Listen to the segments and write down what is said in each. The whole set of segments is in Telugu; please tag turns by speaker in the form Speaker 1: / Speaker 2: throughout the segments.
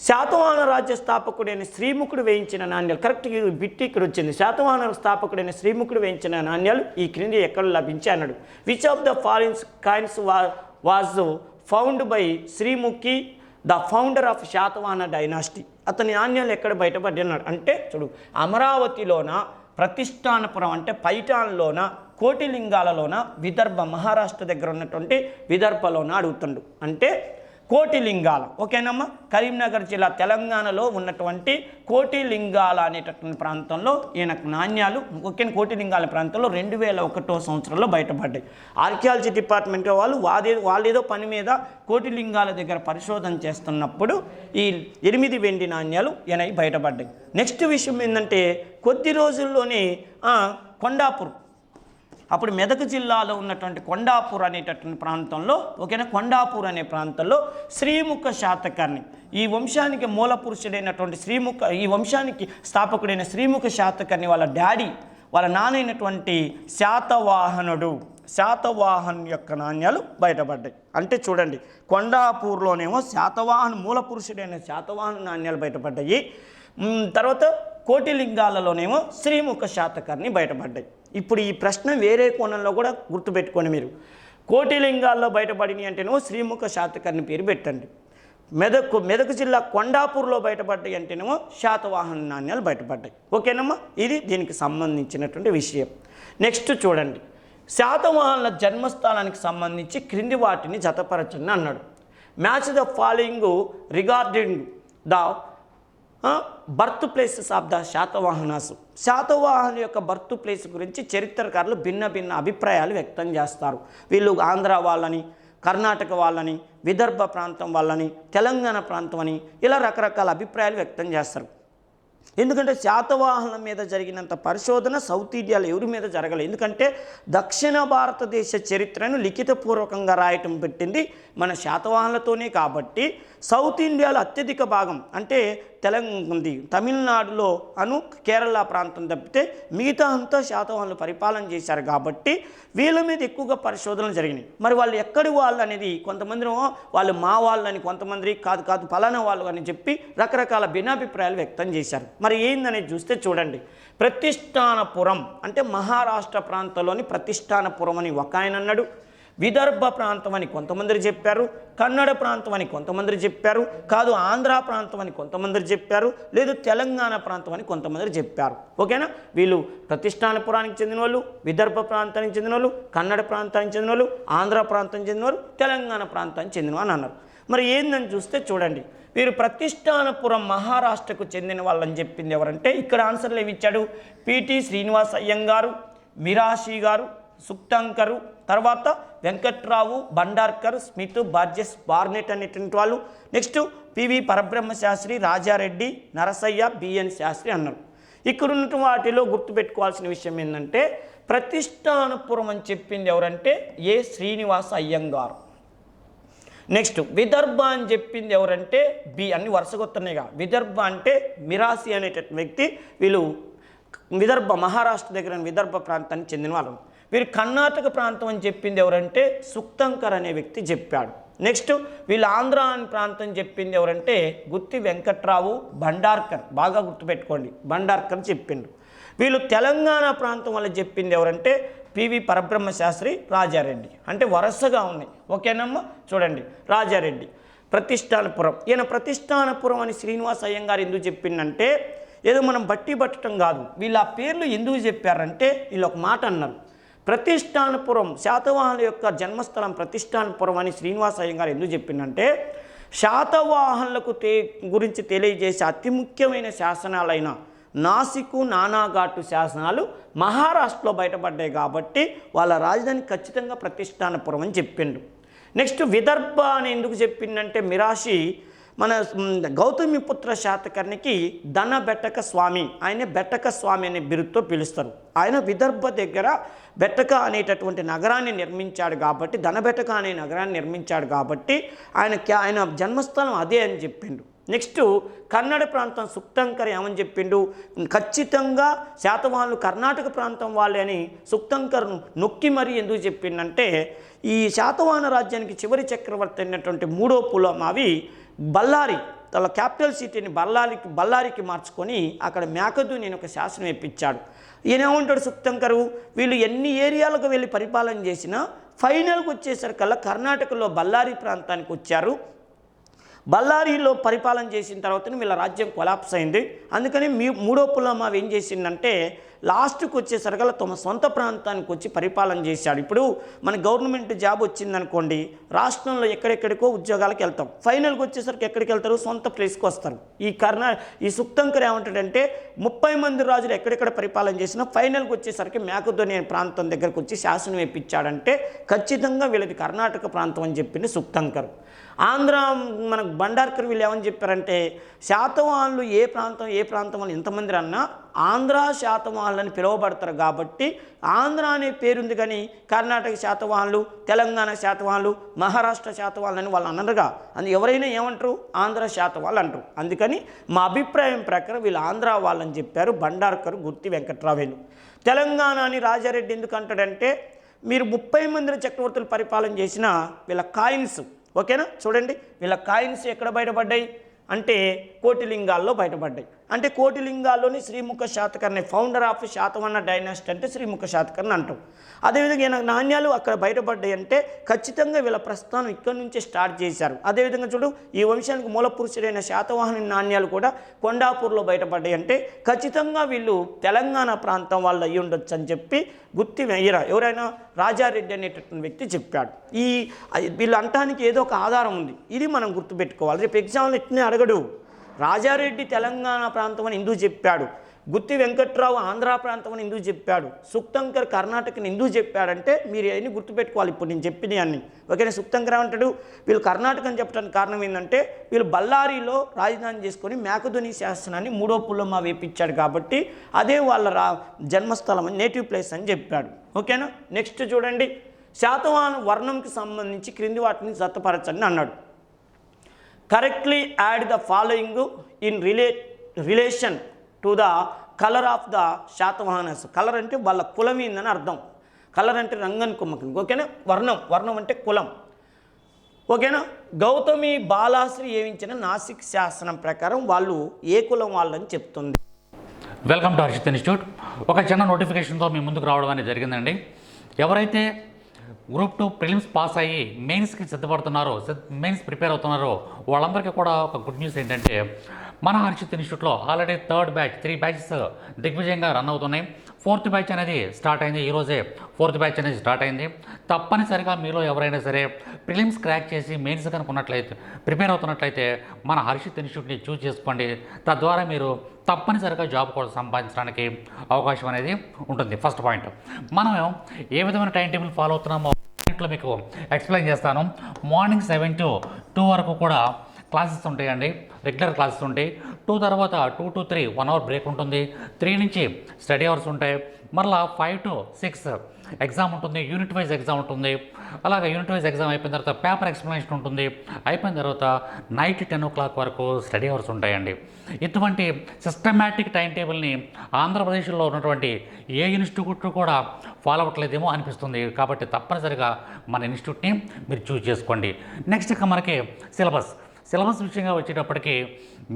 Speaker 1: శాతవాహన రాజ్య స్థాపకుడైన శ్రీముఖుడు వేయించిన నాణ్యాలు, కరెక్ట్ బిట్టి ఇక్కడ వచ్చింది. శాతవాహన స్థాపకుడైన శ్రీముఖుడు వేయించిన నాణ్యాలు ఈ క్రింది ఎక్కడ లభించాయి అన్నాడు. Which of the following coins was found by Sreemukhi the founder of Satavahana dynasty. అతని నాణ్యాలు ఎక్కడ బయటపడి అన్నాడు అంటే చూడు, అమరావతిలోన, ప్రతిష్టానపురం అంటే పైఠాన్లోన, కోటిలింగాలలోన, విదర్భ మహారాష్ట్ర దగ్గర ఉన్నటువంటి విదర్భలోన అడుగుతుండు. అంటే కోటిలింగాల, ఓకేనమ్మా, కరీంనగర్ జిల్లా తెలంగాణలో ఉన్నటువంటి కోటిలింగాల అనేటటువంటి ప్రాంతంలో ఈయన నాణ్యాలు, ఓకే, కోటిలింగాల ప్రాంతంలో 2001 సంవత్సరంలో బయటపడ్డాయి. ఆర్కియాలజీ డిపార్ట్మెంట్ వాళ్ళు ఏదో పని మీద కోటిలింగాల దగ్గర పరిశోధన చేస్తున్నప్పుడు ఈ 8 వెండి నాణ్యాలు ఈయన బయటపడ్డాయి. నెక్స్ట్ విషయం ఏంటంటే కొద్ది రోజుల్లోనే కొండాపూర్, అప్పుడు మెదక్ జిల్లాలో ఉన్నటువంటి కొండాపూర్ అనేటటువంటి ప్రాంతంలో, ఓకేనా, కొండాపూర్ అనే ప్రాంతంలో శ్రీముఖ శాతకర్ణి, ఈ వంశానికి మూల పురుషుడైనటువంటి ఈ వంశానికి స్థాపకుడైన శ్రీముఖ శాతకర్ణి వాళ్ళ డాడీ, వాళ్ళ నాన్నైనటువంటి శాతవాహన్ యొక్క నాణ్యాలు బయటపడ్డాయి. అంటే చూడండి, కొండాపూర్లోనేమో మూల పురుషుడైన శాతవాహన నాణ్యాలు బయటపడ్డాయి. తర్వాత కోటిలింగాలలోనేమో శ్రీముఖ శాతకర్ణి బయటపడ్డాయి. ఇప్పుడు ఈ ప్రశ్న వేరే కోణంలో కూడా గుర్తుపెట్టుకోండి మీరు. కోటిలింగాల్లో బయటపడినాయి అంటేనేమో శ్రీముఖ శాతకర్ణి పేరు పెట్టండి. మెదక్ జిల్లా కొండాపూర్లో బయటపడ్డాయి అంటేనేమో శాతవాహన నాణ్యాలు బయటపడ్డాయి. ఓకేనమ్మా, ఇది దీనికి సంబంధించినటువంటి విషయం. నెక్స్ట్ చూడండి, శాతవాహనుల జన్మస్థానానికి సంబంధించి క్రింది వాటిని జతపరచండి అన్నాడు. Match the following regarding the birth places of the Satavahanas. Satavahana యొక్క బర్త్ ప్లేస్ గురించి చరిత్రకారులు భిన్న అభిప్రాయాలు వ్యక్తం చేస్తారు. వీళ్ళు ఆంధ్ర వాళ్ళని, కర్ణాటక వాళ్ళని, విదర్భ ప్రాంతం వాళ్ళని, తెలంగాణ ప్రాంతం అని ఇలా రకరకాల అభిప్రాయాలు వ్యక్తం చేస్తారు. ఎందుకంటే శాతవాహనుల మీద జరిగినంత పరిశోధన సౌత్ ఇండియాలో ఎవరి మీద జరగలేదు. ఎందుకంటే దక్షిణ భారతదేశ చరిత్రను లిఖితపూర్వకంగా రాయటం పెట్టింది మన శాతవాహనులతోనే. కాబట్టి సౌత్ ఇండియాలో అత్యధిక భాగం అంటే తమిళనాడులో కేరళ ప్రాంతం తప్పితే మిగతా అంతా శాతవాహనులు పరిపాలన చేశారు. కాబట్టి వీళ్ళ మీద ఎక్కువగా పరిశోధనలు జరిగినాయి. మరి వాళ్ళు ఎక్కడి వాళ్ళు అనేది, కొంతమంది వాళ్ళు మా వాళ్ళని, కొంతమంది కాదు ఫలానా వాళ్ళు అని చెప్పి రకరకాల భిన్నాభిప్రాయాలు వ్యక్తం చేశారు. మరి ఏందనేది చూస్తే చూడండి, ప్రతిష్టానపురం అంటే మహారాష్ట్ర ప్రాంతంలోని ప్రతిష్టానపురం అని ఒక ఆయన అన్నాడు. విదర్భ ప్రాంతం అని కొంతమంది చెప్పారు, కన్నడ ప్రాంతం అని కొంతమంది చెప్పారు, కాదు ఆంధ్ర ప్రాంతం అని కొంతమంది చెప్పారు, లేదు తెలంగాణ ప్రాంతం అని కొంతమంది చెప్పారు. ఓకేనా, వీళ్ళు ప్రతిష్టానపురానికి చెందిన వాళ్ళు, విదర్భ ప్రాంతానికి చెందిన వాళ్ళు, కన్నడ ప్రాంతానికి చెందిన వాళ్ళు, ఆంధ్ర ప్రాంతానికి చెందిన వాళ్ళు, తెలంగాణ ప్రాంతానికి చెందిన వాళ్ళు అన్నారు. మరి ఏందని చూస్తే చూడండి, వీరు ప్రతిష్టానపురం మహారాష్ట్రకు చెందిన వాళ్ళని చెప్పింది ఎవరంటే ఇక్కడ ఆన్సర్లు ఏమి ఇచ్చాడు, పిటి శ్రీనివాస్ అయ్యంగారు, మిరాషి గారు, సుక్తంకరు, తర్వాత Venkatrao, Bhandarkar, Smith, Burgess, Barnett అనేటువంటి వాళ్ళు. Next PV Parabrahmasastri, Rajareddy, Narasaiah, BN Sastri అన్నారు. ఇక్కడ ఉన్నటువంటి వాటిలో గుర్తుపెట్టుకోవాల్సిన విషయం ఏంటంటే ప్రతిష్టానపురం అని చెప్పింది ఎవరంటే ఏ శ్రీనివాస అయ్యంగారు. నెక్స్ట్ విదర్భ అని చెప్పింది ఎవరంటే బి, అన్ని వరుసగొత్తనేగా. విదర్భ అంటే మిరాసి అనేటటువంటి వ్యక్తి. వీళ్ళు విదర్భ మహారాష్ట్ర దగ్గర విదర్భ ప్రాంతానికి చెందిన వాళ్ళు. వీరు కర్ణాటక ప్రాంతం అని చెప్పింది ఎవరంటే సుక్తంకర్ అనే వ్యక్తి చెప్పాడు. నెక్స్ట్ వీళ్ళు ఆంధ్ర అని ప్రాంతం చెప్పింది ఎవరంటే గుత్తి వెంకట్రావు, బండార్కర్, బాగా గుర్తుపెట్టుకోండి, బండార్కర్ చెప్పిండు. వీళ్ళు తెలంగాణ ప్రాంతం వల్ల చెప్పింది ఎవరంటే పివి పరబ్రహ్మశాస్త్రి, రాజారెడ్డి. అంటే వరుసగా ఉన్నాయి. ఓకేనమ్మా, చూడండి, రాజారెడ్డి, ప్రతిష్టానపురం. ఈయన ప్రతిష్టానపురం అని శ్రీనివాస్ అయ్యంగారు ఎందుకు చెప్పిందంటే ఏదో మనం బట్టి పట్టడం కాదు, వీళ్ళు ఆ పేర్లు ఎందుకు చెప్పారంటే వీళ్ళు ఒక మాట అన్నారు, ప్రతిష్టానపురం శాతవాహనుల యొక్క జన్మస్థలం ప్రతిష్టానపురం అని శ్రీనివాస అయ్యంగారు ఎందుకు చెప్పిందంటే శాతవాహనులకు గురించి తెలియజేసే అతి ముఖ్యమైన శాసనాలైన నాసికు, నానాఘాటు శాసనాలు మహారాష్ట్రలో బయటపడ్డాయి. కాబట్టి వాళ్ళ రాజధాని ఖచ్చితంగా ప్రతిష్టానపురం అని చెప్పిండు. నెక్స్ట్ విదర్భ అని ఎందుకు చెప్పిందంటే మిరాషి మన గౌతమిపుత్ర శాతకర్ణికి ధన బెట్టక స్వామి, ఆయన బెట్టక స్వామి అనే బిరుదుతో పిలుస్తారు. ఆయన విదర్భ దగ్గర బెట్టక అనేటటువంటి నగరాన్ని నిర్మించాడు కాబట్టి, ధనబెట్టక అనే నగరాన్ని నిర్మించాడు కాబట్టి ఆయన జన్మస్థానం అదే అని చెప్పిండు. నెక్స్ట్ కన్నడ ప్రాంతం సుక్తంకర్ ఏమని చెప్పిండు, ఖచ్చితంగా శాతవాహనులు కర్ణాటక ప్రాంతం వాళ్ళే అని సుక్తంకర్ను నొక్కి మరీ ఎందుకు చెప్పిండంటే ఈ శాతవాహన రాజ్యానికి చివరి చక్రవర్తి అయినటువంటి మూడో పులమావి బళ్ళారి తన క్యాపిటల్ సిటీని బళ్ళారికి మార్చుకొని అక్కడ మేకధుని ఒక శాసనం ఇప్పించాడు. ఈయన ఏమంటాడు సుప్తంకరు, వీళ్ళు ఎన్ని ఏరియాలకు వెళ్ళి పరిపాలన చేసినా ఫైనల్కి వచ్చేసరికల్లా కర్ణాటకలో బళ్ళారి ప్రాంతానికి వచ్చారు. బళ్ళారిలో పరిపాలన చేసిన తర్వాత వీళ్ళ రాజ్యం కొలాప్స్ అయింది. అందుకని మూడో పుల్లమావి ఏం చేసిందంటే లాస్ట్కి వచ్చేసరికల్లా తమ సొంత ప్రాంతానికి వచ్చి పరిపాలన చేశాడు. ఇప్పుడు మన గవర్నమెంట్ జాబ్ వచ్చిందనుకోండి, రాష్ట్రంలో ఎక్కడెక్కడికో ఉద్యోగాలకు వెళ్తాం, ఫైనల్కి వచ్చేసరికి ఎక్కడికి వెళ్తారు, సొంత ప్లేస్కి వస్తారు. ఈ సుప్తంకర్ ఏమంటాడంటే 30 మంది రాజులు ఎక్కడెక్కడ పరిపాలన చేసినా ఫైనల్కి వచ్చేసరికి మేకధోని ప్రాంతం దగ్గరకు వచ్చి శాసనం వేయించాడంటే ఖచ్చితంగా వీళ్ళది కర్ణాటక ప్రాంతం అని చెప్పింది సుప్తంకర్. ఆంధ్ర మనకు బండార్కర్ వీళ్ళు ఏమని చెప్పారంటే శాతవాహనులు ఏ ప్రాంతం వాళ్ళు ఎంతమంది అన్నా ఆంధ్ర శాతవాహనులని పిలువబడతారు కాబట్టి ఆంధ్ర అనే పేరుంది, కానీ కర్ణాటక శాతవాహనులు, తెలంగాణ శాతవాహనులు, మహారాష్ట్ర శాతవాహనులని వాళ్ళు అన్నారుగా. ఎవరైనా ఏమంటారు, ఆంధ్ర శాతవాళ్ళు అంటారు. అందుకని మా అభిప్రాయం ప్రకారం వీళ్ళు ఆంధ్ర వాళ్ళని చెప్పారు బండార్కర్ గుత్తి వెంకట్రావేలు. తెలంగాణ అని రాజారెడ్డి ఎందుకు అంటాడంటే మీరు 30 మంది చక్రవర్తులు పరిపాలన చేసిన వీళ్ళ కాయిన్స్, ఓకేనా, చూడండి వీళ్ళ కాయిన్స్ ఎక్కడ బయటపడ్డాయి అంటే కోటిలింగాల్లో బయటపడ్డాయి. అంటే కోటిలింగాల్లోని Srimukha Satakarni, founder of Satavahana dynasty అంటే శ్రీముఖ శాతకర్ణి అంటాం. అదేవిధంగా ఈయన నాణ్యాలు అక్కడ బయటపడ్డాయి అంటే ఖచ్చితంగా వీళ్ళ ప్రస్థానం ఇక్కడి నుంచే స్టార్ట్ చేశారు. అదేవిధంగా చూడు, ఈ వంశానికి మూల పురుషుడైన శాతవాహని నాణ్యాలు కూడా కొండాపూర్లో బయటపడ్డాయి అంటే ఖచ్చితంగా వీళ్ళు తెలంగాణ ప్రాంతం వాళ్ళు అయ్యి ఉండొచ్చు అని చెప్పి గుత్తి ఎవరైనా రాజారెడ్డి అనేటటువంటి వ్యక్తి చెప్పాడు. వీళ్ళు అంటానికి ఏదో ఒక ఆధారం ఉంది, ఇది మనం గుర్తుపెట్టుకోవాలి. రేపు ఎగ్జామ్లో ఇట్నే అడగడు, రాజారెడ్డి తెలంగాణ ప్రాంతం అని ఎందుకు చెప్పాడు, గుత్తి వెంకట్రావు ఆంధ్ర ప్రాంతం అని ఎందుకు చెప్పాడు, సుప్తంకర్ కర్ణాటకని ఎందుకు చెప్పాడంటే మీరు అవన్నీ గుర్తుపెట్టుకోవాలి. ఇప్పుడు నేను చెప్పినవి అన్ని ఓకేనా. సుప్తంకర్ అంటాడు వీళ్ళు కర్ణాటక అని చెప్పడానికి కారణం ఏంటంటే వీళ్ళు బళ్ళారిలో రాజధాని చేసుకొని మేకధుని శాసనాన్ని మూడో పుల్లమ్మ వేపించాడు కాబట్టి అదే వాళ్ళ జన్మస్థలం అని, నేటివ్ ప్లేస్ అని చెప్పాడు. ఓకేనా. నెక్స్ట్ చూడండి, శాతవాహన వర్ణంకి సంబంధించి క్రింది వాటిని జతపరచండి అన్నాడు. Correctly add the following in relation to the colour of the Satavahanas. Colour అంటే వాళ్ళ కులం ఏందని అర్థం, కలర్ అంటే రంగన్ కుమ్మకం, ఓకేనా. వర్ణం అంటే కులం, ఓకేనా. గౌతమి బాలాశ్రీ ఏవించిన నాసిక్ శాసనం ప్రకారం వాళ్ళు ఏ కులం వాళ్ళని చెప్తుంది.
Speaker 2: Welcome to Harshit institute. ఒక చిన్న నోటిఫికేషన్తో మీ ముందుకు రావడం అనేది జరిగిందండి. ఎవరైతే గ్రూప్ 2 ప్రిలిమ్స్ పాస్ అయ్యి మెయిన్స్కి సిద్ధపడుతున్నారో, మెయిన్స్ ప్రిపేర్ అవుతున్నారో వాళ్ళందరికీ కూడా ఒక గుడ్ న్యూస్ ఏంటంటే మన హర్షిత్ ఇన్స్టిట్యూట్లో ఆల్రెడీ 3rd బ్యాచ్ 3 బ్యాచెస్ దిగ్విజయంగా రన్ అవుతున్నాయి. 4th బ్యాచ్ అనేది స్టార్ట్ అయింది, ఈరోజే 4th బ్యాచ్ అనేది స్టార్ట్ అయింది. తప్పనిసరిగా మీలో ఎవరైనా సరే ప్రిలిమ్స్ క్రాక్ చేసి మెయిన్స్ కనుకున్నట్లయితే ప్రిపేర్ అవుతున్నట్లయితే మన హర్షిత్ ఇన్స్టిట్యూట్ని చూస్ చేసుకోండి. తద్వారా మీరు తప్పనిసరిగా జాబ్ కూడా సంపాదించడానికి అవకాశం అనేది ఉంటుంది. ఫస్ట్ పాయింట్, మనం ఏ విధమైన టైం టేబుల్ ఫాలో అవుతున్నామో మీకు ఎక్స్ప్లెయిన్ చేస్తాను. మార్నింగ్ 7 to 2 వరకు కూడా క్లాసెస్ ఉంటాయండి, రెగ్యులర్ క్లాసెస్ ఉంటాయి. 2 తర్వాత 2 to 3 1 అవర్ బ్రేక్ ఉంటుంది. 3 నుంచి స్టడీ అవర్స్ ఉంటాయి. మరలా 5 to 6 ఎగ్జామ్ ఉంటుంది, యూనిట్ వైజ్ ఎగ్జామ్ ఉంటుంది. అలాగే యూనిట్ వైజ్ ఎగ్జామ్ అయిపోయిన తర్వాత పేపర్ ఎక్స్ప్లెనేషన్ ఉంటుంది. అయిపోయిన తర్వాత నైట్ 10 o'clock వరకు స్టడీ అవర్స్ ఉంటాయండి. ఇటువంటి సిస్టమేటిక్ టైం టేబుల్ని ఆంధ్రప్రదేశ్లో ఉన్నటువంటి ఏ ఇన్స్టిట్యూట్ కూడా ఫాలో అవ్వట్లేదేమో అనిపిస్తుంది. కాబట్టి తప్పనిసరిగా మన ఇన్స్టిట్యూట్ని మీరు చూస్ చేసుకోండి. నెక్స్ట్ ఇక మనకి సిలబస్ విషయంగా వచ్చేటప్పటికి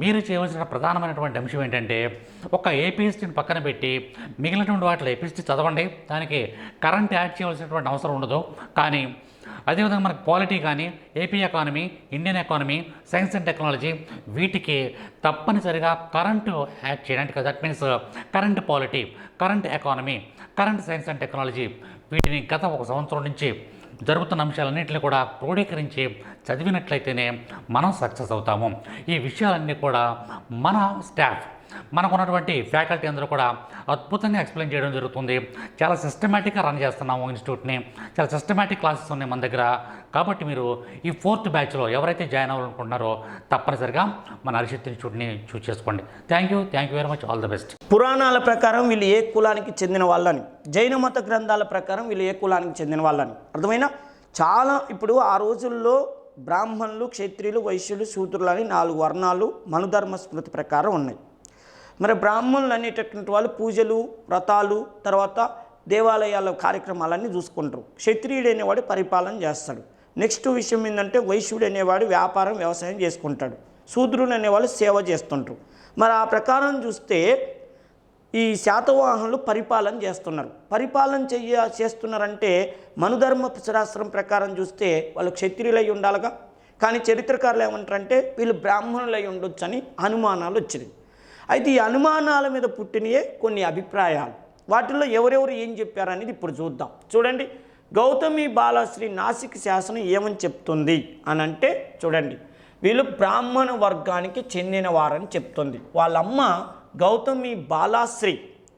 Speaker 2: మీరు చేయవలసిన ప్రధానమైనటువంటి అంశం ఏంటంటే ఒక ఏపీఎస్టీని పక్కన పెట్టి మిగిలినటువంటి వాటిలో ఏపీఎస్టీ చదవండి, దానికి కరెంట్ యాడ్ చేయవలసినటువంటి అవసరం ఉండదు. కానీ అదేవిధంగా మనకు పాలిటీ కానీ, AP economy, Indian economy, science and technology వీటికి తప్పనిసరిగా కరెంటు యాడ్ చేయడానికి, that means current polity, current economy, current science and technology వీటిని గత 1 సంవత్సరం నుంచి జరుగుతున్న అంశాలన్నింటినీ కూడా క్రోడీకరించి చదివినట్లయితేనే మనం సక్సెస్ అవుతాము. ఈ విషయాలన్నీ కూడా మన స్టాఫ్, మనకున్నటువంటి ఫ్యాకల్టీ అందరూ కూడా అద్భుతంగా ఎక్స్ప్లెయిన్ చేయడం జరుగుతుంది. చాలా సిస్టమేటిక్గా రన్ చేస్తున్నాము ఇన్స్టిట్యూట్ని, చాలా సిస్టమేటిక్ క్లాసెస్ ఉన్నాయి మన దగ్గర. కాబట్టి మీరు ఈ 4th బ్యాచ్లో ఎవరైతే జాయిన్ అవ్వాలనుకుంటున్నారో తప్పనిసరిగా మన హర్షిత్ ఇన్స్టిట్యూట్ని చూస్ చేసుకోండి. Thank you very much, all the best.
Speaker 1: పురాణాల ప్రకారం వీళ్ళు ఏ కులానికి చెందిన వాళ్ళని, జైన మత గ్రంథాల ప్రకారం వీళ్ళు ఏ కులానికి చెందిన వాళ్ళని అర్థమైనా. చాలా ఇప్పుడు ఆ రోజుల్లో బ్రాహ్మణులు, క్షత్రియులు, వైశ్యులు, శూద్రులు అని 4 వర్ణాలు మనుధర్మ స్మృతి ప్రకారం ఉన్నాయి. మరి బ్రాహ్మణులు అనేటటువంటి వాళ్ళు పూజలు, వ్రతాలు, తర్వాత దేవాలయాల కార్యక్రమాలన్నీ చూసుకుంటారు. క్షత్రియుడు అనేవాడు పరిపాలన చేస్తాడు. నెక్స్ట్ విషయం ఏంటంటే వైశ్యుడు అనేవాడు వ్యవసాయం చేసుకుంటాడు. శూద్రులు అనేవాళ్ళు సేవ చేస్తుంటారు. మరి ఆ ప్రకారం చూస్తే ఈ శాతవాహనులు పరిపాలన చేస్తున్నారు. పరిపాలన చేస్తున్నారంటే మనుధర్మ శాస్త్రం ప్రకారం చూస్తే వాళ్ళు క్షత్రియులై ఉండాలిగా. కానీ చరిత్రకారులు ఏమంటారంటే వీళ్ళు బ్రాహ్మణులై ఉండొచ్చని అనుమానాలు వచ్చినాయి. అయితే ఈ అనుమానాల మీద పుట్టినయే కొన్ని అభిప్రాయాలు. వాటిల్లో ఎవరెవరు ఏం చెప్పారనేది ఇప్పుడు చూద్దాం. చూడండి, గౌతమి బాలశ్రీ నాసిక్ శాసనం ఏమని చెప్తుంది అని అంటే, చూడండి, వీళ్ళు బ్రాహ్మణ వర్గానికి చెందినవారని చెప్తుంది. వాళ్ళమ్మ గౌతమి బాలశ్రీ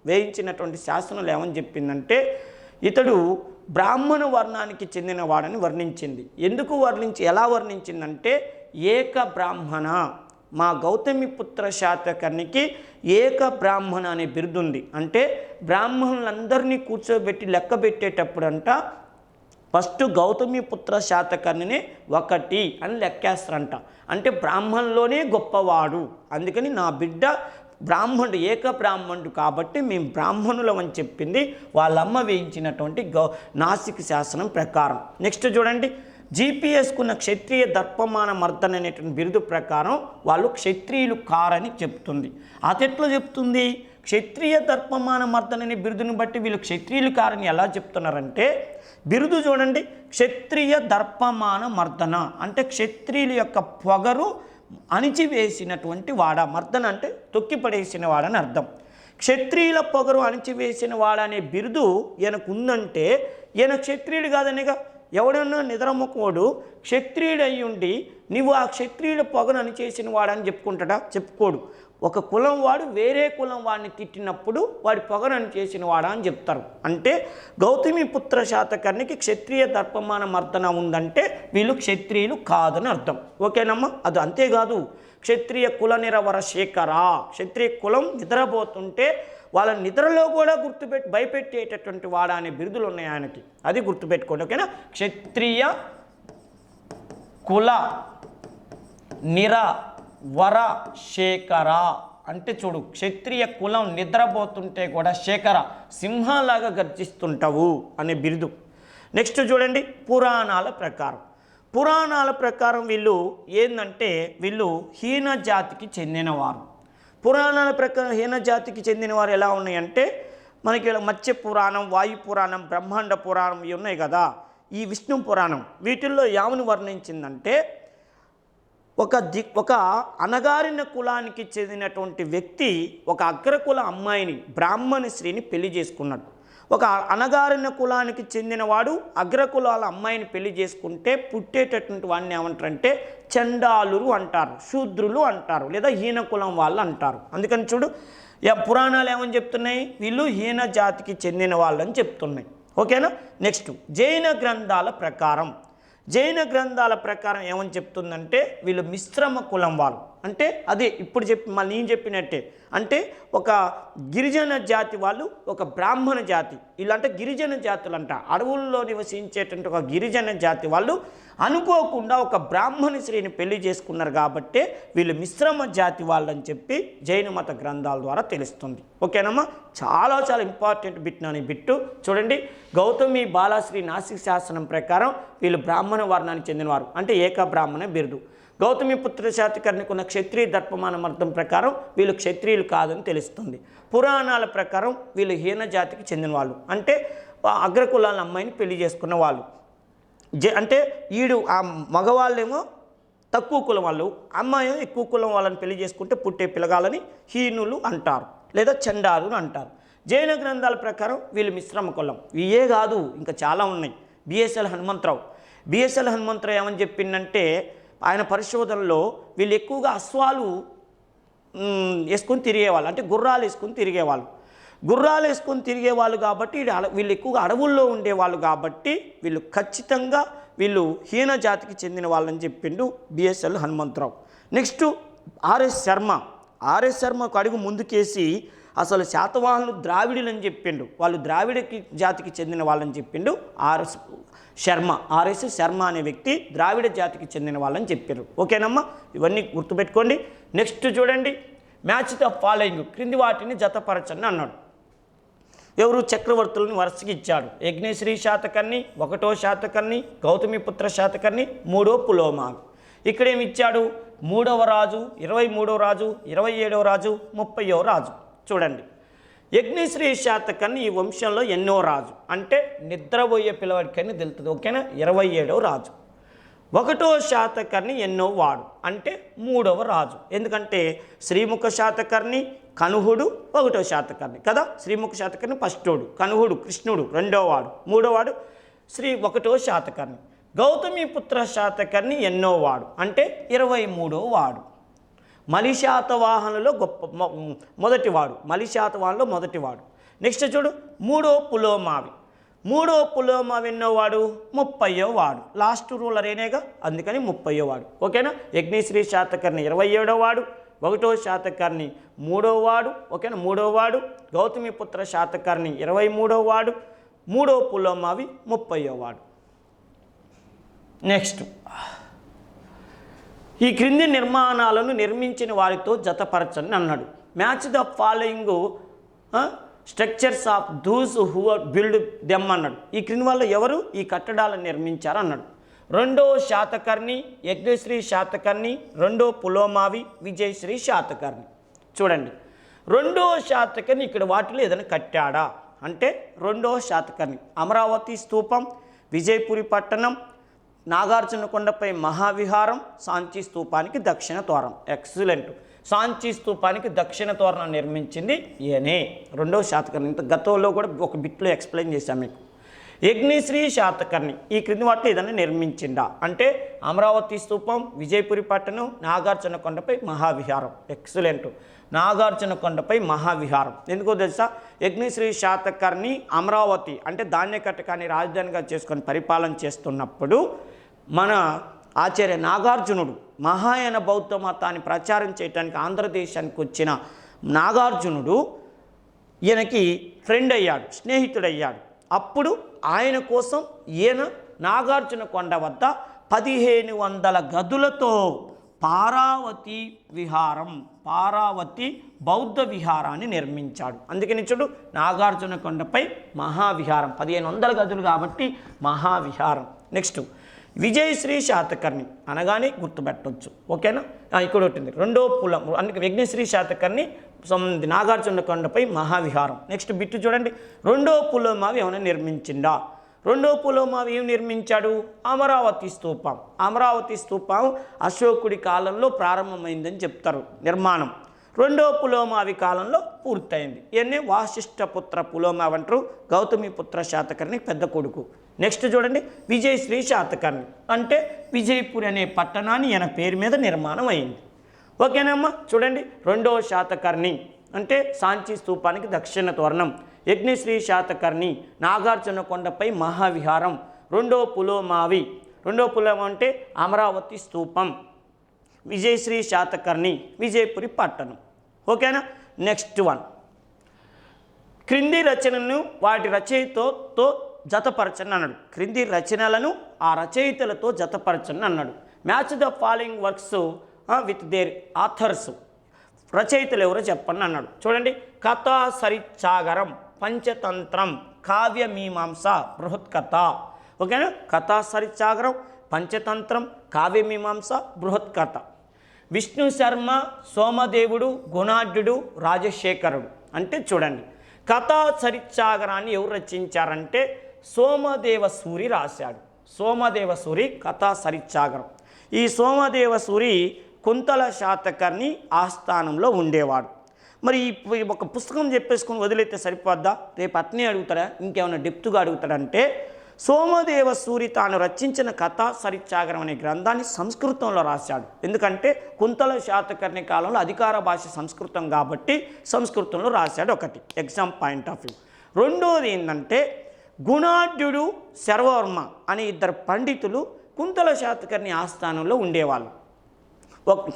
Speaker 1: వేయించినటువంటి శాసనాలు ఏమని చెప్పిందంటే, ఇతడు బ్రాహ్మణ వర్ణానికి చెందినవాడని వర్ణించింది. ఎందుకు ఎలా వర్ణించిందంటే, ఏక బ్రాహ్మణ, మా గౌతమిపుత్ర శాతకర్ణికి ఏక బ్రాహ్మణ అనే బిరుదుంది. అంటే బ్రాహ్మణులందరినీ కూర్చోబెట్టి లెక్క పెట్టేటప్పుడంట ఫస్ట్ గౌతమిపుత్ర శాతకర్ణినే ఒకటి అని లెక్కేస్తారంట. అంటే బ్రాహ్మణులోనే గొప్పవాడు, అందుకని నా బిడ్డ బ్రాహ్మణుడు, ఏక బ్రాహ్మణుడు కాబట్టి మేము బ్రాహ్మణులం అని చెప్పింది వాళ్ళమ్మ వేయించినటువంటి నాసిక్ శాసనం ప్రకారం. నెక్స్ట్ చూడండి, జీపీఎస్కున్న క్షత్రియ దర్పమాన మర్దన అనేటువంటి బిరుదు ప్రకారం వాళ్ళు క్షత్రియులు కారని చెప్తుంది. అదెట్లా చెప్తుంది? క్షత్రియ దర్పమాన మర్దన అనే బిరుదుని బట్టి వీళ్ళు క్షత్రియులు కారని ఎలా చెప్తున్నారంటే, బిరుదు చూడండి, క్షత్రియ దర్పమాన మర్దన అంటే క్షత్రియుల యొక్క పొగరు అణిచివేసినటువంటి వాడ. మర్దన అంటే తొక్కిపడేసిన వాడని అర్థం. క్షత్రియుల పొగరు అణిచివేసిన వాడనే బిరుదు ఈయనకు ఉందంటే ఈయన క్షత్రియుడు కాదనిగా. ఎవడన్నా నిద్రముఖోడు క్షత్రియుడు అయ్యుండి నువ్వు ఆ క్షత్రియుల పొగను అణిచేసిన వాడని చెప్పుకుంటాడా? చెప్పుకోడు. ఒక కులం వాడు వేరే కులం వాడిని తిట్టినప్పుడు వాడి పొగను అణిచేసిన వాడా అని చెప్తారు. అంటే గౌతమిపుత్ర శాతకర్ణికి క్షత్రియ దర్పమాన మర్దన ఉందంటే వీళ్ళు క్షత్రియులు కాదని అర్థం. ఓకేనమ్మా? అది అంతేకాదు, క్షత్రియ కుల నిరవర శేఖర, క్షత్రియ కులం నిద్రపోతుంటే వాళ్ళ నిద్రలో కూడా భయపెట్టేటటువంటి వాడ అనే బిరుదులు ఉన్నాయి ఆయనకి. అది గుర్తుపెట్టుకోండి. ఓకేనా? క్షత్రియ కుల నిరవర శేఖర అంటే చూడు, క్షత్రియ కులం నిద్రపోతుంటే కూడా శేఖర, సింహంలాగా గర్జిస్తుంటావు అనే బిరుదు. నెక్స్ట్ చూడండి, పురాణాల ప్రకారం వీళ్ళు ఏంటంటే వీళ్ళు హీన జాతికి చెందినవారు. పురాణాల ప్రకారం హీన జాతికి చెందిన వారు ఎలా ఉన్నాయంటే, మనకి మత్స్య పురాణం, వాయు పురాణం, బ్రహ్మాండ పురాణం ఇవి ఉన్నాయి కదా. ఈ విష్ణు పురాణం వీటిల్లో ఏమని వర్ణించిందంటే, ఒక అణగారిన కులానికి చెందినటువంటి వ్యక్తి ఒక అగ్రకుల అమ్మాయిని, బ్రాహ్మణ స్త్రీని పెళ్లి చేసుకున్నాడు. ఒక అణగారిన కులానికి చెందినవాడు అగ్రకులాల అమ్మాయిని పెళ్లి చేసుకుంటే పుట్టేటటువంటి వాడిని ఏమంటారంటే చండాలురు అంటారు, శూద్రులు అంటారు, లేదా హీన కులం వాళ్ళు అంటారు. అందుకని చూడు, పురాణాలు ఏమని చెప్తున్నాయి? వీళ్ళు హీన జాతికి చెందిన వాళ్ళని చెప్తున్నాయి. ఓకేనా? నెక్స్ట్ జైన గ్రంథాల ప్రకారం ఏమని చెప్తుందంటే వీళ్ళు మిశ్రమ కులం వాళ్ళు. అంటే అదే ఇప్పుడు మళ్ళీ నేను చెప్పినట్టే, అంటే ఒక గిరిజన జాతి వాళ్ళు, ఒక బ్రాహ్మణ జాతి, ఇలాంటి గిరిజన జాతులు అంట. అడవుల్లో నివసించేటువంటి ఒక గిరిజన జాతి వాళ్ళు అనుకోకుండా ఒక బ్రాహ్మణ స్త్రీని పెళ్లి చేసుకున్నారు కాబట్టి వీళ్ళు మిశ్రమ జాతి వాళ్ళని చెప్పి జైన మత గ్రంథాల ద్వారా తెలుస్తుంది. ఓకేనమ్మా? చాలా చాలా ఇంపార్టెంట్ బిట్ నాని బిట్టు. చూడండి, గౌతమి బాలశ్రీ నాసిక్ శాసనం ప్రకారం వీళ్ళు బ్రాహ్మణ వర్ణానికి చెందినవారు, అంటే ఏక బ్రాహ్మణ బిరుదు. గౌతమిపుత్ర శాతకర్ణికి ఉన్న క్షత్రియ దర్పమానం అర్థం ప్రకారం వీళ్ళు క్షత్రియులు కాదని తెలుస్తుంది. పురాణాల ప్రకారం వీళ్ళు హీన జాతికి చెందిన వాళ్ళు, అంటే అగ్రకులాల అమ్మాయిని పెళ్లి చేసుకున్న వాళ్ళు. అంటే ఆ మగవాళ్ళేమో తక్కువ కులం వాళ్ళు, అమ్మాయి ఎక్కువ కులం వాళ్ళని పెళ్లి చేసుకుంటే పుట్టే పిల్లగాలని హీనులు అంటారు, లేదా చండాలు అంటారు. జైన గ్రంథాల ప్రకారం వీళ్ళు మిశ్రమ కులం. ఇవే కాదు, ఇంకా చాలా ఉన్నాయి. బిఎస్ఎల్ హనుమంతరావు ఏమని చెప్పిందంటే, ఆయన పరిశోధనలో వీళ్ళు ఎక్కువగా అశ్వాలు వేసుకొని తిరిగేవాళ్ళు, అంటే గుర్రాలు వేసుకొని తిరిగేవాళ్ళు కాబట్టి వీళ్ళు ఎక్కువగా అడవుల్లో ఉండేవాళ్ళు కాబట్టి వీళ్ళు ఖచ్చితంగా వీళ్ళు హీన జాతికి చెందిన వాళ్ళని చెప్పిండు BSL Hanumantharao. Next RS Sharma ఒక అడుగు ముందుకేసి అసలు శాతవాహనులు ద్రావిడులు అని చెప్పిండు, వాళ్ళు ద్రావిడకి జాతికి చెందిన వాళ్ళని చెప్పిండు ఆర్ఎస్ శర్మ అనే వ్యక్తి ద్రావిడ జాతికి చెందిన వాళ్ళని చెప్పారు. ఓకేనమ్మా? ఇవన్నీ గుర్తుపెట్టుకోండి. నెక్స్ట్ చూడండి, మ్యాచ్ ద ఫాలోయింగ్, క్రింది వాటిని జతపరచండి అన్నాడు. ఎవరు? చక్రవర్తులను వరుసకి ఇచ్చాడు. యజ్ఞశ్రీ శాతకర్ణి, 1వ శాతకర్ణి, గౌతమిపుత్ర శాతకర్ణి, 3వ పులోమావి. ఇక్కడేమి ఇచ్చాడు? 3వ రాజు, 23వ రాజు, 27వ రాజు, 30వ రాజు. చూడండి, యజ్ఞశ్రీ శాతకర్ణి ఈ వంశంలో ఎన్నో రాజు అంటే నిద్రపోయే పిల్లవాడికని తెలుస్తుంది. ఓకేనా? 27వ రాజు. 1వ శాతకర్ణి ఎన్నో వాడు అంటే 3వ రాజు. ఎందుకంటే శ్రీముఖ శాతకర్ణి, కనుహుడు 1వ శాతకర్ణి కదా. శ్రీముఖ శాతకర్ణి ఫస్టోడు, కనుహుడు కృష్ణుడు 2వ వాడు, 3వ వాడు 1వ శాతకర్ణి. గౌతమిపుత్ర శాతకర్ణి ఎన్నో వాడు అంటే 23వ వాడు. మలిశాతవాహనులో మొదటివాడు, మలిశాతవాహనులో మొదటివాడు. నెక్స్ట్ చూడు, 3వ పులోమావి. 3వ పులోమావి ఎన్నో వాడు? 30వ వాడు. లాస్ట్ రూలర్ ఏనేగా, అందుకని 30వ వాడు. ఓకేనా? యజ్ఞశ్రీ శాతకర్ణి 27వ వాడు, 1వ శాతకర్ణి 3వ వాడు. ఓకేనా? 3వ వాడు. గౌతమిపుత్ర శాతకర్ణి 23వ వాడు, 3వ పులోమావి 30వ వాడు. నెక్స్ట్, ఈ క్రింది నిర్మాణాలను నిర్మించిన వారితో జతపరచని అన్నాడు. Match the following structures of దూస్ who build them అన్నాడు. ఈ క్రింది వాళ్ళు ఎవరు ఈ కట్టడాలను నిర్మించారు అన్నాడు. 2వ శాతకర్ణి, యజ్ఞశ్రీ శాతకర్ణి, 2వ పులోమావి, విజయశ్రీ శాతకర్ణి. చూడండి, 2వ శాతకర్ణి ఇక్కడ వాటిలో ఏదైనా కట్టాడా అంటే 2వ శాతకర్ణి అమరావతి స్తూపం, విజయపురి పట్టణం, నాగార్జున కొండపై మహావిహారం, సాంచి స్తూపానికి దక్షిణ తోరణం. ఎక్సలెంట్. సాంచి స్తూపానికి దక్షిణ తోరణం నిర్మించింది ఈయనే, 2వ శాతకర్ణి. ఇంత గతంలో కూడా ఒక బిట్లో ఎక్స్ప్లెయిన్ చేశాను మీకు. యజ్ఞశ్రీ శాతకర్ణి ఈ క్రింది వాటిలో ఏదైనా నిర్మించిందా అంటే అమరావతి స్తూపం, విజయపురి పట్టణం, నాగార్జున కొండపై మహావిహారం. ఎక్సలెంట్. నాగార్జున కొండపై మహావిహారం ఎందుకో తెలుసా? యజ్ఞశ్రీ శాతకర్ణి అమరావతి అంటే ధాన్య కటకాన్ని రాజధానిగా చేసుకొని పరిపాలన చేస్తున్నప్పుడు మన ఆచార్య నాగార్జునుడు మహాయాన బౌద్ధ మతాన్ని ప్రచారం చేయడానికి ఆంధ్రదేశానికి వచ్చిన నాగార్జునుడు ఈయనకి ఫ్రెండ్ అయ్యాడు, స్నేహితుడయ్యాడు. అప్పుడు ఆయన కోసం ఈయన నాగార్జున కొండ వద్ద 1500 గదులతో పారావతి విహారం, పారావతి బౌద్ధ విహారాన్ని నిర్మించాడు. అందుకని చూడు, నాగార్జున కొండపై మహావిహారం, 1500 గదులు కాబట్టి మహావిహారం. నెక్స్ట్, విజయశ్రీ శాతకర్ణి అనగానే గుర్తుపెట్టవచ్చు. ఓకేనా? ఇక్కడ ఉంటుంది 2వ పులం, అందుకే యజ్ఞశ్రీ శాతకర్ణి నాగార్జున కొండపై మహావిహారం. నెక్స్ట్ బిట్టు చూడండి, 2వ పులోమావి ఏమైనా నిర్మించిందా? 2వ పులోమావి ఏం నిర్మించాడు? అమరావతి స్తూపం. అమరావతి స్తూపం అశోకుడి కాలంలో ప్రారంభమైందని చెప్తారు నిర్మాణం. 2వ పులోమావి కాలంలో పూర్తయింది. ఇవన్నీ వాసిష్ఠపుత్ర పులోమావి అంటారు, గౌతమిపుత్ర శాతకర్ణి పెద్ద కొడుకు. నెక్స్ట్ చూడండి, విజయశ్రీ శాతకర్ణి అంటే విజయపురి అనే పట్టణాన్ని ఈయన పేరు మీద నిర్మాణం అయింది. ఓకేనమ్మా? చూడండి, 2వ శాతకర్ణి అంటే సాంచి స్తూపానికి దక్షిణ తోరణం, యజ్ఞశ్రీ శాతకర్ణి నాగార్జున కొండపై మహావిహారం, 2వ పులోమావి, 2వ పులోమావి అంటే అమరావతి స్తూపం, విజయశ్రీ శాతకర్ణి విజయపురి పట్టణం. ఓకేనా? నెక్స్ట్ వన్, క్రింది రచనలను వాటి రచయితతో జతపరచని అన్నాడు. క్రింది రచనలను ఆ రచయితలతో జతపరచని అన్నాడు. Match the following works with their authors. రచయితలు ఎవరో చెప్పండి అన్నాడు. చూడండి, కథా సరిత్సాగరం, పంచతంత్రం, కావ్యమీమాంస, బృహత్కథ. ఓకేనా? కథా సరిత్సాగరం, పంచతంత్రం, కావ్యమీమాంస, బృహత్కథ. విష్ణు శర్మ, సోమదేవుడు, గుణాఢ్యుడు, రాజశేఖరుడు. అంటే చూడండి, కథా సరిత్సాగరాన్ని ఎవరు రచించారంటే సోమదేవసూరి రాశాడు. సోమదేవసూరి కథా సరిత్సాగరం. ఈ సోమదేవసూరి కుంతల శాతకర్ణి ఆస్థానంలో ఉండేవాడు. మరి ఒక పుస్తకం చెప్పేసుకుని వదిలేస్తే సరిపోద్దా? రేపు అట్నే అడుగుతాడా, ఇంకేమైనా డెప్త్గా అడుగుతాడంటే సోమదేవసూరి తాను రచించిన కథా సరిత్సాగరం అనే గ్రంథాన్ని సంస్కృతంలో రాశాడు. ఎందుకంటే కుంతల శాతకర్ణి కాలంలో అధికార భాష సంస్కృతం కాబట్టి సంస్కృతంలో రాశాడు. ఒకటి ఎగ్జామ్ పాయింట్ ఆఫ్ వ్యూ. రెండోది ఏంటంటే గుణాఢ్యుడు, శర్వవర్మ అనే 2 పండితులు కుంతల శాతకర్ణి ఆస్థానంలో ఉండేవాళ్ళు.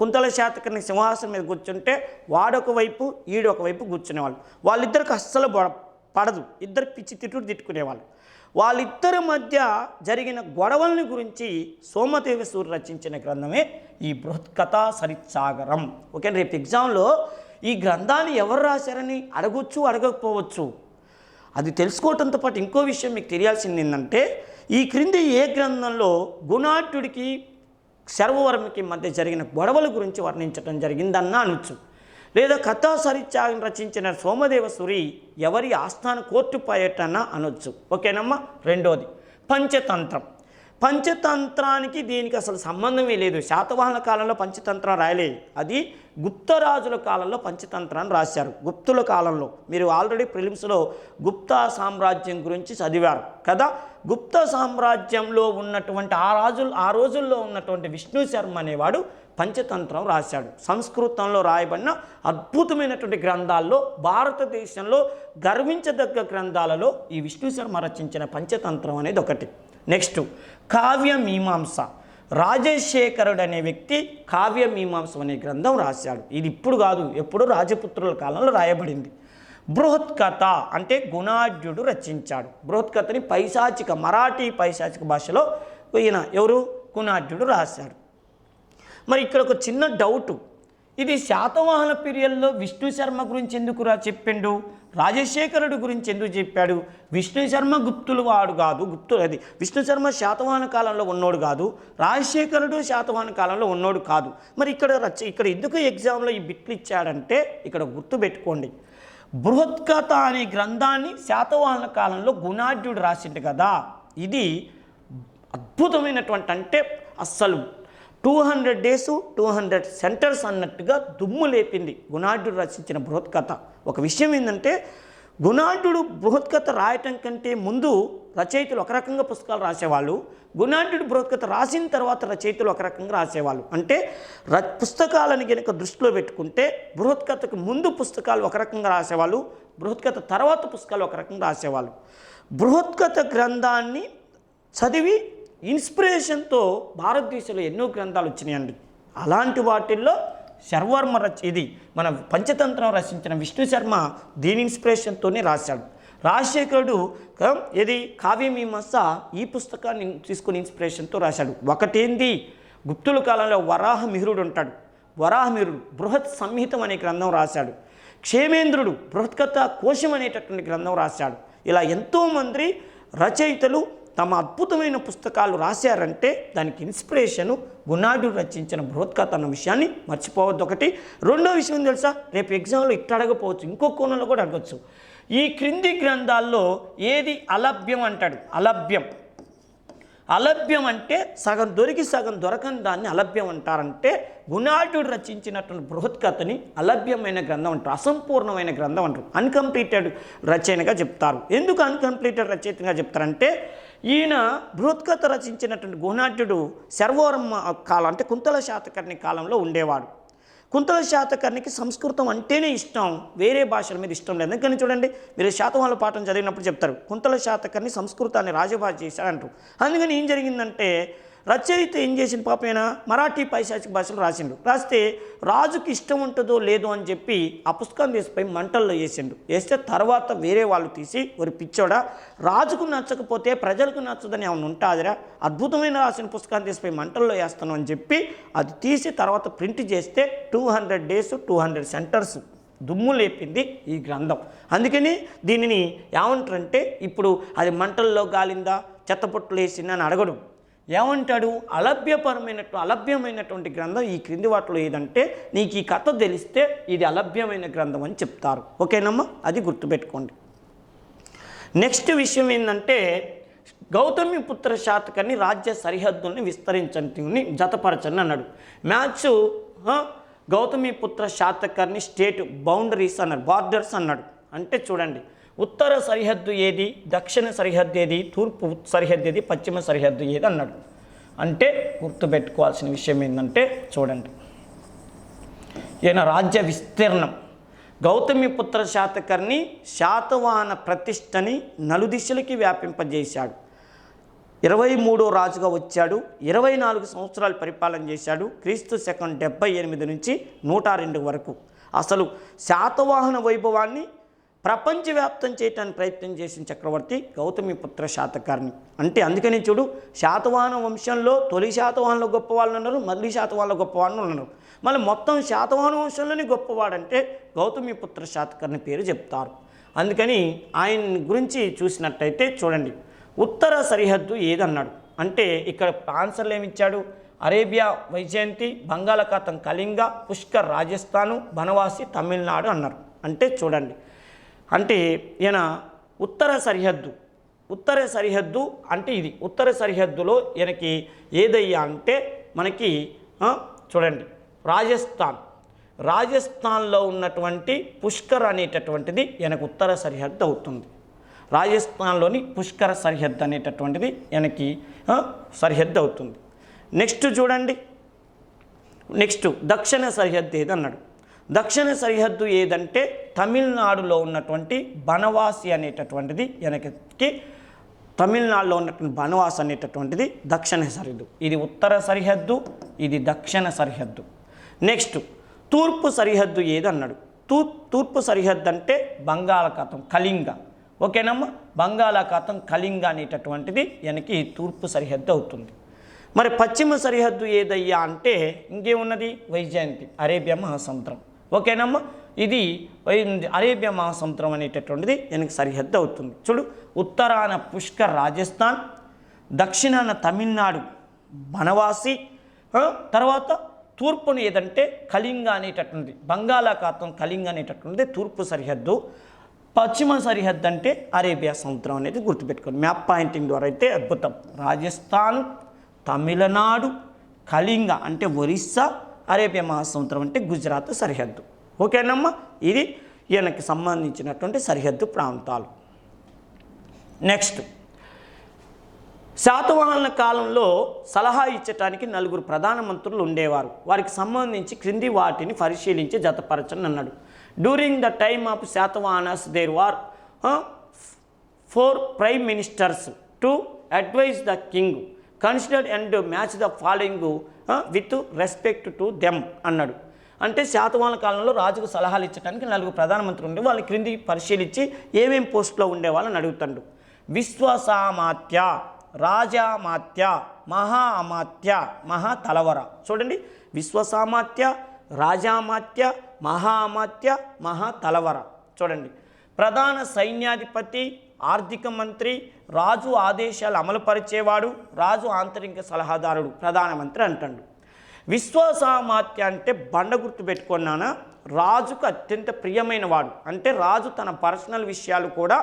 Speaker 1: కుంతల శాతకర్ణి సింహాసనం మీద కూర్చుంటే వాడొక వైపు ఈడొక వైపు కూర్చునేవాళ్ళు. వాళ్ళిద్దరికి అస్సలు పడదు, ఇద్దరు పిచ్చి తిట్టుకునేవాళ్ళు. వాళ్ళిద్దరి మధ్య జరిగిన గొడవలని గురించి సోమదేవసూరి రచించిన గ్రంథమే ఈ బృహత్కథా సరిత్సాగరం. ఓకే, రేపు ఎగ్జామ్లో ఈ గ్రంథాన్ని ఎవరు రాశారని అడగొచ్చు, అడగకపోవచ్చు. అది తెలుసుకోవడంతో పాటు ఇంకో విషయం మీకు తెలియాల్సింది ఏంటంటే ఈ క్రింది ఏ గ్రంథంలో గుణాఢ్యుడికి శర్వవర్మకి మధ్య జరిగిన గొడవల గురించి వర్ణించడం జరిగిందన్న అనొచ్చు. లేదా కథా సరిత్యాగం రచించిన సోమదేవసూరి ఎవరి ఆస్థాన కోర్టు పయటన అనొచ్చు. ఓకేనమ్మా. రెండోది పంచతంత్రం. పంచతంత్రానికి దీనికి అసలు సంబంధమే లేదు. శాతవాహన కాలంలో పంచతంత్రం రాయలేదు, అది గుప్తరాజుల కాలంలో పంచతంత్రాన్ని రాశారు. గుప్తుల కాలంలో మీరు ఆల్రెడీ ప్రిలిమ్స్లో గుప్తా సామ్రాజ్యం గురించి చదివారు కదా. గుప్త సామ్రాజ్యంలో ఉన్నటువంటి ఆ రోజుల్లో ఉన్నటువంటి విష్ణు శర్మ అనేవాడు పంచతంత్రం రాశాడు. సంస్కృతంలో రాయబడిన అద్భుతమైనటువంటి గ్రంథాల్లో, భారతదేశంలో గర్వించదగ్గ గ్రంథాలలో ఈ విష్ణు శర్మ రచించిన పంచతంత్రం అనేది ఒకటి. నెక్స్ట్ కావ్య మీమాంస. రాజశేఖరుడు అనే వ్యక్తి కావ్య మీమాంస అనే గ్రంథం రాశాడు. ఇది ఇప్పుడు కాదు, ఎప్పుడు రాజపుత్రుల కాలంలో రాయబడింది. బృహత్కథ అంటే గుణాఢ్యుడు రచించాడు. బృహత్కథని మరాఠీ పైశాచిక భాషలో ఈయన ఎవరు గుణాఢ్యుడు రాశాడు. మరి ఇక్కడ ఒక చిన్న డౌటు, ఇది శాతవాహన పీరియడ్లో విష్ణు శర్మ గురించి ఎందుకు చెప్పిండు, రాజశేఖరుడు గురించి ఎందుకు చెప్పాడు? విష్ణు శర్మ గుప్తులు వాడు కాదు, అది విష్ణు శర్మ శాతవాహన కాలంలో ఉన్నోడు కాదు, రాజశేఖరుడు శాతవాహన కాలంలో ఉన్నోడు కాదు. మరి ఇక్కడ ఎందుకు ఎగ్జామ్లో ఈ బిట్లు ఇచ్చాడంటే ఇక్కడ గుర్తుపెట్టుకోండి, బృహత్కథ అనే గ్రంథాన్ని శాతవాహన కాలంలో గుణాఢ్యుడు రాసిండు కదా. ఇది అద్భుతమైనటువంటి, అంటే అస్సలు 200 days 200 సెంటర్స్ అన్నట్టుగా దుమ్ము లేపింది గుణాఢ్యుడు రచించిన బృహత్కథ. ఒక విషయం ఏంటంటే, గుణాఢ్యుడు బృహత్కథ రాయటం కంటే ముందు రచయితలు ఒక రకంగా పుస్తకాలు రాసేవాళ్ళు, గుణాఢ్యుడు బృహత్కథ రాసిన తర్వాత రచయితలు ఒక రకంగా రాసేవాళ్ళు. అంటే పుస్తకాలను కనుక దృష్టిలో పెట్టుకుంటే బృహత్కథకు ముందు పుస్తకాలు ఒక రకంగా రాసేవాళ్ళు, బృహత్కథ తర్వాత పుస్తకాలు ఒక రకంగా రాసేవాళ్ళు. బృహత్కథ గ్రంథాన్ని చదివి ఇన్స్పిరేషన్తో భారతదేశంలో ఎన్నో గ్రంథాలు వచ్చినాయండి. అలాంటి వాటిల్లో శర్వర్మ ఇది మన పంచతంత్రం రచించిన విష్ణు శర్మ దీని ఇన్స్పిరేషన్తోనే రాశాడు. రాజశేఖరుడు ఇది కావ్యమీమాంస ఈ పుస్తకాన్ని తీసుకుని ఇన్స్పిరేషన్తో రాశాడు. ఒకటేంది, గుప్తుల కాలంలో వరాహమిహిరుడు ఉంటాడు, వరాహమిహిరుడు బృహత్ సంహితం అనే గ్రంథం రాశాడు. క్షేమేంద్రుడు బృహత్కథ కోశం అనేటటువంటి గ్రంథం రాశాడు. ఇలా ఎంతోమంది రచయితలు తమ అద్భుతమైన పుస్తకాలు రాశారంటే దానికి ఇన్స్పిరేషను గుణాఢ్యుడు రచించిన బృహత్కథ అన్న విషయాన్ని మర్చిపోవద్దు. ఒకటి. రెండో విషయం తెలుసా, రేపు ఎగ్జామ్లో ఇట్లా అడగపోవచ్చు, ఇంకో కోణంలో కూడా అడగచ్చు. ఈ క్రింది గ్రంథాల్లో ఏది అలభ్యం అంటాడు. అలభ్యం అంటే సగం దొరికి సగం దొరకని దాన్ని అలభ్యం అంటారంటే గుణాఢ్యుడు రచించినటువంటి బృహత్కథని అలభ్యమైన గ్రంథం అంటారు, అసంపూర్ణమైన గ్రంథం అంటారు, అన్కంప్లీటెడ్ రచనగా చెప్తారు. ఎందుకు అన్కంప్లీటెడ్ రచయితగా చెప్తారంటే, ఈయన బృహత్కథ రచించినటువంటి గుణాఢ్యుడు శర్వవర్మ కాలం అంటే కుంతల శాతకర్ణి కాలంలో ఉండేవాడు. కుంతల శాతకర్ణికి సంస్కృతం అంటేనే ఇష్టం, వేరే భాషల మీద ఇష్టం లేదు. ఎందుకని చూడండి, మీరు శాతవాహన పాఠం చదివినప్పుడు చెప్తారు కుంతల శాతకర్ణి సంస్కృతాన్ని రాజభాష చేశాడంటారు. అందుకని ఏం జరిగిందంటే, రచయిత ఏం చేసిన పాపైన మరాఠీ పైశాచిక భాషలో రాసిండు. రాస్తే రాజుకి ఇష్టం ఉంటుందో లేదో అని చెప్పి ఆ పుస్తకం తీసిపోయి మంటల్లో వేస్తే తర్వాత వేరే వాళ్ళు తీసి ఒక పిచ్చోడా, రాజుకు నచ్చకపోతే ప్రజలకు నచ్చదని ఏమైనా ఉంటుందిరా, అద్భుతమైన రాసిన పుస్తకాన్ని తీసిపోయి మంటల్లో వేస్తాను అని చెప్పి అది తీసి తర్వాత ప్రింట్ చేస్తే 200 days 200 సెంటర్స్ దుమ్ము లేపింది ఈ గ్రంథం. అందుకని దీనిని ఏమంటారంటే, ఇప్పుడు అది మంటల్లో గాలిందా చెత్తపొట్టులు వేసిందా అని అడగడు, ఏమంటాడు, అలభ్యమైనటువంటి గ్రంథం ఈ క్రింది వాటిలో ఏదంటే నీకు ఈ కథ తెలిస్తే ఇది అలభ్యమైన గ్రంథం అని చెప్తారు. ఓకేనమ్మా, అది గుర్తుపెట్టుకోండి. నెక్స్ట్ విషయం ఏంటంటే, గౌతమిపుత్ర శాతకర్ణి రాజ్య సరిహద్దుల్ని విస్తరించని జతపరచని అన్నాడు. Maths Gautamiputra Satakarni state boundaries అన్నాడు, బార్డర్స్ అన్నాడు. అంటే చూడండి, ఉత్తర సరిహద్దు ఏది, దక్షిణ సరిహద్దు ఏది, తూర్పు సరిహద్దు ఏది, పశ్చిమ సరిహద్దు ఏది అన్నాడు. అంటే గుర్తుపెట్టుకోవాల్సిన విషయం ఏంటంటే చూడండి, ఈయన రాజ్య విస్తీర్ణం గౌతమిపుత్ర శాతకర్ణి శాతవాహన ప్రతిష్టని నలుదిశలకి వ్యాపింపజేశాడు. 23వ రాజుగా వచ్చాడు, 24 సంవత్సరాలు పరిపాలన చేశాడు. క్రీస్తు శకం 78 నుంచి 102 వరకు. అసలు శాతవాహన వైభవాన్ని ప్రపంచవ్యాప్తం చేయడానికి ప్రయత్నం చేసిన చక్రవర్తి గౌతమిపుత్ర శాతకర్ణి. అంటే అందుకని చూడు, శాతవాహన వంశంలో తొలి శాతవాహనంలో గొప్పవాళ్ళు ఉన్నారు, మళ్ళీ శాతవాహనంలో గొప్పవాళ్ళు ఉన్నారు, మళ్ళీ మొత్తం శాతవాహన వంశంలోనే గొప్పవాడంటే గౌతమిపుత్ర శాతకర్ణి పేరు చెప్తారు. అందుకని ఆయన గురించి చూసినట్టయితే చూడండి, ఉత్తర సరిహద్దు ఏదన్నాడు అంటే ఇక్కడ ఆన్సర్లు ఏమిచ్చాడు, అరేబియా వైజయంతి, బంగాళాఖాతం కళింగ, పుష్కర్ రాజస్థాను, బనవాసి తమిళనాడు అన్నారు. అంటే చూడండి, అంటే ఈయన ఉత్తర సరిహద్దు అంటే ఇది ఉత్తర సరిహద్దులో ఈయనకి ఏదయ్యా అంటే మనకి చూడండి రాజస్థాన్లో ఉన్నటువంటి పుష్కర్ అనేటటువంటిది ఈయనకు ఉత్తర సరిహద్దు అవుతుంది. రాజస్థాన్లోని పుష్కర సరిహద్దు అనేటటువంటిది ఈయనకి సరిహద్దు అవుతుంది. నెక్స్ట్ చూడండి, నెక్స్ట్ దక్షిణ సరిహద్దు ఏదన్నాడు. దక్షిణ సరిహద్దు ఏదంటే తమిళనాడులో ఉన్నటువంటి బనవాసి అనేటటువంటిది ఈయనకి తమిళనాడులో ఉన్నటువంటి బనవాసి అనేటటువంటిది దక్షిణ సరిహద్దు. ఇది ఉత్తర సరిహద్దు, ఇది దక్షిణ సరిహద్దు. నెక్స్ట్ తూర్పు సరిహద్దు ఏదన్నాడు. తూర్పు సరిహద్దు అంటే బంగాళాఖాతం కళింగ. ఓకేనమ్మా, బంగాళాఖాతం కళింగ అనేటటువంటిది ఈయనకి తూర్పు సరిహద్దు అవుతుంది. మరి పశ్చిమ సరిహద్దు ఏదయ్యా అంటే ఇంకేమున్నది, వైజయంతి, అరేబియా మహాసముద్రం. ఓకేనమ్మా, ఇది అరేబియా మహాసముద్రం అనేటటువంటిది ఈయనకి సరిహద్దు అవుతుంది. చూడు, ఉత్తరాన పుష్కర్ రాజస్థాన్, దక్షిణాన తమిళనాడు బనవాసి, తర్వాత తూర్పును ఏదంటే కళింగ అనేటటువంటిది బంగాళాఖాతం కళింగ అనేటటువంటిది తూర్పు సరిహద్దు. పశ్చిమ సరిహద్దు అంటే అరేబియా సముద్రం అనేది గుర్తుపెట్టుకోండి. మ్యాప్ పాయింటింగ్ ద్వారా అయితే అద్భుతం. రాజస్థాన్, తమిళనాడు, కళింగ అంటే ఒరిస్సా, అరేబియా మహాసముద్రం అంటే గుజరాత్ సరిహద్దు. ఓకేనమ్మా, ఇది ఈయనకి సంబంధించినటువంటి సరిహద్దు ప్రాంతాలు. నెక్స్ట్, శాతవాహనుల కాలంలో సలహా ఇచ్చటానికి 4 ప్రధానమంత్రులు ఉండేవారు. వారికి సంబంధించి క్రింది వాటిని పరిశీలించి జతపరచని అన్నాడు. During the time of Satavahanas there were 4 prime ministers to advise the king, consider and match the following with respect to them అన్నాడు. అంటే శాతవాహనుల కాలంలో రాజుకు సలహాలు ఇచ్చడానికి 4 ప్రధానమంత్రులు ఉండే వాళ్ళని క్రింది పరిశీలించి ఏమేం పోస్టులో ఉండేవాళ్ళని అడుగుతాడు. విశ్వసామాత్య, రాజామాత్య, మహా అమాత్య, మహా తలవర. చూడండి, విశ్వసామాత్య, రాజామాత్య, మహా అమాత్య, మహా తలవర. చూడండి, ప్రధాన సైన్యాధిపతి, ఆర్థిక మంత్రి, రాజు ఆదేశాలు అమలుపరిచేవాడు, రాజు ఆంతరిక సలహాదారుడు ప్రధానమంత్రి అంటాడు. విశ్వసామాత్య అంటే బండ గుర్తు పెట్టుకున్నానా, రాజుకు అత్యంత ప్రియమైన వాడు. అంటే రాజు తన పర్సనల్ విషయాలు కూడా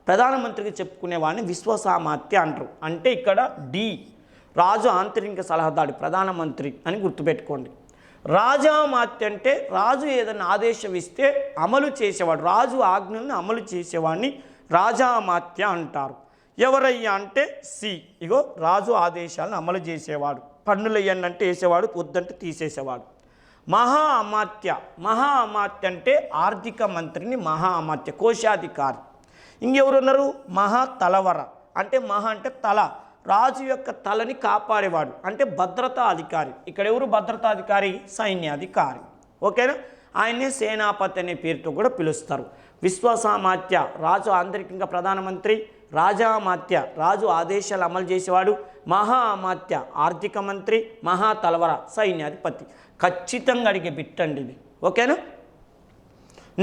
Speaker 1: ప్రధానమంత్రికి చెప్పుకునేవాడిని విశ్వసామాత్య అంటారు. అంటే ఇక్కడ డి, రాజు ఆంతరిక సలహాదారుడు ప్రధానమంత్రి అని గుర్తుపెట్టుకోండి. రాజామాత్య అంటే రాజు ఏదైనా ఆదేశం ఇస్తే అమలు చేసేవాడు, రాజు ఆజ్ఞలను అమలు చేసేవాడిని రాజామాత్య అంటారు. ఎవరయ్యా అంటే సి, ఇగో రాజు ఆదేశాలను అమలు చేసేవాడు, పన్నులు వేయండి అంటే వేసేవాడు, వద్దంటే తీసేసేవాడు. మహా అమాత్య, మహా అమాత్య అంటే ఆర్థిక మంత్రిని మహా అమాత్య, కోశాధికారి. ఇంకెవరున్నారు, మహా తలవర అంటే మహా అంటే తల, రాజు యొక్క తలని కాపాడేవాడు అంటే భద్రతా అధికారి. ఇక్కడ ఎవరు భద్రతాధికారి, సైన్యాధికారి. ఓకేనా, ఆయన్నే సేనాపతి అనే పేరుతో కూడా పిలుస్తారు. విశ్వసామాత్య రాజు ఆంతరికంగా ప్రధానమంత్రి, రాజామాత్య రాజు ఆదేశాలు అమలు చేసేవాడు, మహా అమాత్య ఆర్థిక మంత్రి, మహా తలవర సైన్యాధిపతి. ఖచ్చితంగా అడిగే బిట్టండి ఇది. ఓకేనా.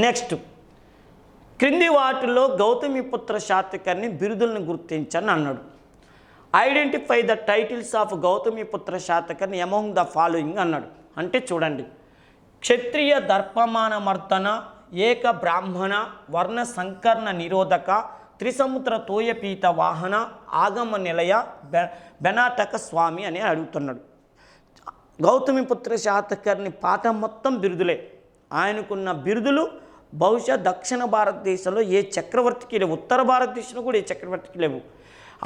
Speaker 1: నెక్స్ట్, క్రింది వాటిల్లో గౌతమిపుత్ర శాతకర్ణి బిరుదులను గుర్తించని అన్నాడు. Identify the titles of Gautamiputra Satakarni among the following అన్నాడు. అంటే చూడండి, క్షత్రియ దర్పమాన మర్దన, ఏక బ్రాహ్మణ, వర్ణ సంకర్ణ నిరోధక, త్రిసముద్ర తోయపీత వాహన, ఆగమ నిలయ, బెనాటక స్వామి అని అడుగుతున్నాడు. గౌతమిపుత్ర శాతకర్ణి పాఠం మొత్తం బిరుదులే. ఆయనకున్న బిరుదులు బహుశా దక్షిణ భారతదేశంలో ఏ చక్రవర్తికి లేవు, ఉత్తర భారతదేశంలో కూడా ఏ చక్రవర్తికి లేవు.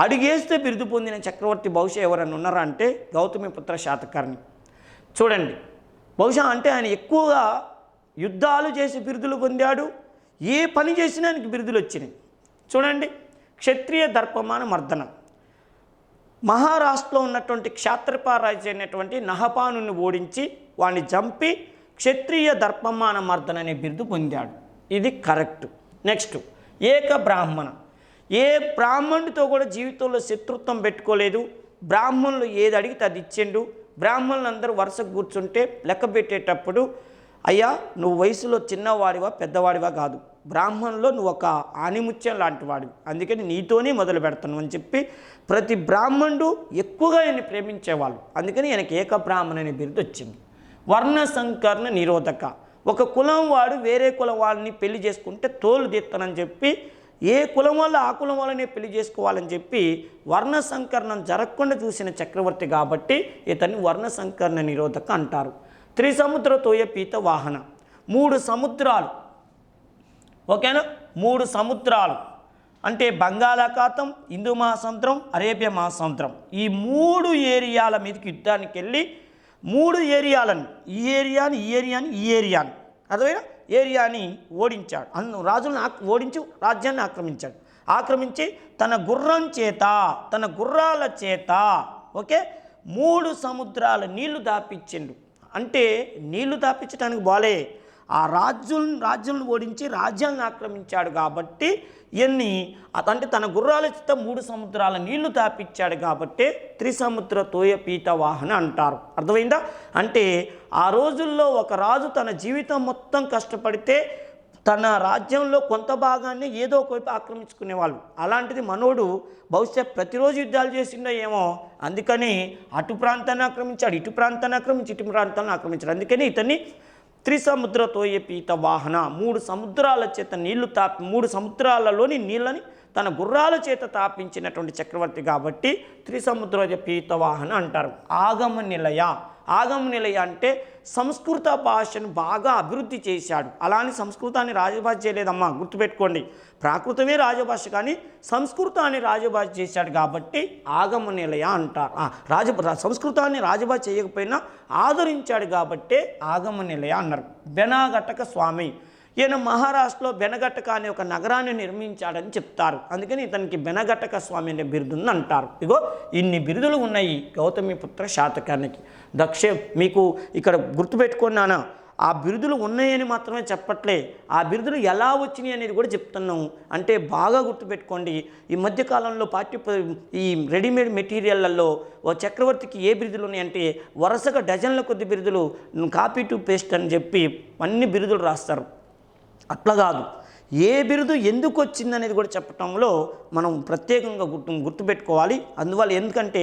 Speaker 1: అడిగేస్తే బిరుదు పొందిన చక్రవర్తి బహుశా ఎవరైనా ఉన్నారా అంటే గౌతమిపుత్ర శాతకర్ణి. చూడండి, బహుశా అంటే ఆయన ఎక్కువగా యుద్ధాలు చేసి బిరుదులు పొందాడు, ఏ పని చేసినా ఆయనకి బిరుదులు వచ్చినాయి. చూడండి, క్షత్రియ దర్పమాన మర్దన, మహారాష్ట్రలో ఉన్నటువంటి క్షాత్రపారాజు అయినటువంటి నహపానుని ఓడించి వాడిని చంపి క్షత్రియ దర్పమాన మర్దన అనే బిరుదు పొందాడు. ఇది కరెక్ట్. నెక్స్ట్, ఏక బ్రాహ్మణ, ఏ బ్రాహ్మణుడితో కూడా జీవితంలో శత్రుత్వం పెట్టుకోలేదు, బ్రాహ్మణులు ఏది అడిగితే అది ఇచ్చిండు. బ్రాహ్మణులు అందరూ వరుసకు కూర్చుంటే లెక్క పెట్టేటప్పుడు, అయ్యా నువ్వు వయసులో చిన్నవాడివా పెద్దవాడివా కాదు, బ్రాహ్మణులో నువ్వు ఒక ఆణిముత్యం లాంటి వాడు, అందుకని నీతోనే మొదలు పెడతాను అని చెప్పి ప్రతి బ్రాహ్మణుడు ఎక్కువగా ఈయన్ని ప్రేమించేవాళ్ళు. అందుకని ఈయనకి ఏక బ్రాహ్మణ అనే బిరుదు వచ్చింది. వర్ణ సంకరణ నిరోధక, ఒక కులం వాడు వేరే కులం వాళ్ళని పెళ్లి చేసుకుంటే తోలు తీస్తానని చెప్పి ఏ కులం వల్ల ఆ కులం వాళ్ళనే పెళ్లి చేసుకోవాలని చెప్పి వర్ణ సంకరణం జరగకుండా చూసిన చక్రవర్తి కాబట్టి ఇతన్ని వర్ణ సంకరణ నిరోధక అంటారు. త్రిసముద్ర తోయ పీత వాహన, 3 సముద్రాలు, ఓకేనా, 3 సముద్రాలు అంటే బంగాళాఖాతం, హిందూ మహాసముద్రం, అరేబియా మహాసముద్రం, ఈ 3 ఏరియాల మీదకి యుద్ధానికి వెళ్ళి 3 ఏరియాలను, ఈ ఏరియాని ఈ ఏరియాని ఈ ఏరియాని అర్థమైనా ఏరియాని ఓడించాడు. రాజులను ఓడించి రాజ్యాన్ని ఆక్రమించి తన గుర్రం చేత, తన గుర్రాల చేత, ఓకే, 3 సముద్రాల నీళ్లు దాపించిండు. అంటే నీళ్లు దాపించడానికి బాలే, ఆ రాజ్యాలను ఓడించి రాజ్యాన్ని ఆక్రమించాడు కాబట్టి ఇవన్నీ అంటే తన గుర్రాల చేత 3 సముద్రాల నీళ్లు తాపిచ్చాడు కాబట్టి త్రిసముద్ర తోయ పీత వాహన అంటారు. అర్థమైందా? అంటే ఆ రోజుల్లో ఒక రాజు తన జీవితం మొత్తం కష్టపడితే తన రాజ్యంలో కొంత భాగాన్ని ఏదో ఒకవైపు ఆక్రమించుకునేవాళ్ళు. అలాంటిది మనోడు బహుశా ప్రతిరోజు యుద్ధాలు చేసిండో ఏమో, అందుకని అటు ప్రాంతాన్ని ఆక్రమించాడు, ఇటు ప్రాంతాన్ని ఆక్రమించి ఇటు ప్రాంతాన్ని ఆక్రమించాడు. అందుకని ఇతన్ని త్రిసముద్ర తోయ పీత వాహన, 3 సముద్రాల చేత నీళ్లు 3 సముద్రాలలోని నీళ్ళని తన గుర్రాల చేత తాపించినటువంటి చక్రవర్తి కాబట్టి త్రిసముద్ర పీత వాహన అంటారు. ఆగమ నిలయ, ఆగమ నిలయ అంటే సంస్కృత భాషను బాగా అభివృద్ధి చేశాడు. అలానే సంస్కృతాన్ని రాజభాష చేయలేదమ్మా, గుర్తుపెట్టుకోండి. ప్రాకృతమే రాజభాష, కానీ సంస్కృతాన్ని రాజభాష చేశాడు కాబట్టి ఆగమ నిలయ అంటారు. సంస్కృతాన్ని రాజభాష చేయకపోయినా ఆదరించాడు కాబట్టి ఆగమ నిలయ అన్నారు. బెనగటక స్వామి, ఈయన మహారాష్ట్రలో బెనగటక అనే ఒక నగరాన్ని నిర్మించాడని చెప్తారు. అందుకని ఇతనికి బెనగటక స్వామి అనే బిరుదుని అంటారు. ఇగో ఇన్ని బిరుదులు ఉన్నాయి గౌతమిపుత్ర శాతకర్ణికి. మీకు ఇక్కడ గుర్తుపెట్టుకున్నానా, ఆ బిరుదులు ఉన్నాయని మాత్రమే చెప్పట్లే, ఆ బిరుదులు ఎలా వచ్చినాయి అనేది కూడా చెప్తున్నాము. అంటే బాగా గుర్తుపెట్టుకోండి. ఈ మధ్యకాలంలో ఈ రెడీమేడ్ మెటీరియల్లలో ఓ చక్రవర్తికి ఏ బిరుదులు ఉన్నాయంటే వరుసగా డజన్ల కొద్ది బిరుదులు, కాపీ టు పేస్ట్ అని చెప్పి అన్ని బిరుదులు రాస్తారు. అట్లా కాదు, ఏ బిరుదు ఎందుకు వచ్చిందనేది కూడా చెప్పటంలో మనం ప్రత్యేకంగా గుర్తుపెట్టుకోవాలి. అందువల్ల ఎందుకంటే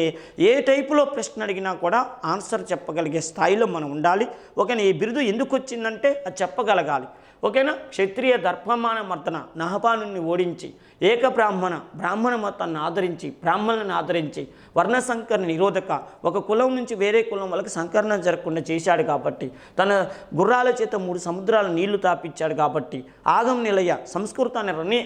Speaker 1: ఏ టైపులో ప్రశ్న అడిగినా కూడా ఆన్సర్ చెప్పగలిగే స్థాయిలో మనం ఉండాలి. ఓకేనా? ఈ బిరుదు ఎందుకు వచ్చిందంటే అది చెప్పగలగాలి. ఓకేనా? క్షత్రియ దర్పమాన మర్దన, నహపానుని ఓడించి ఏక బ్రాహ్మణ మతాన్ని ఆదరించి, బ్రాహ్మణులను ఆదరించి, వర్ణ సంకరణ నిరోధక, ఒక కులం నుంచి వేరే కులం వాళ్ళకి సంకరణ జరగకుండా చేశాడు కాబట్టి, తన గుర్రాల చేత 3 సముద్రాల నీళ్లు తాపిచ్చాడు కాబట్టి, ఆగమ నిలయ సంస్కృతాన్ని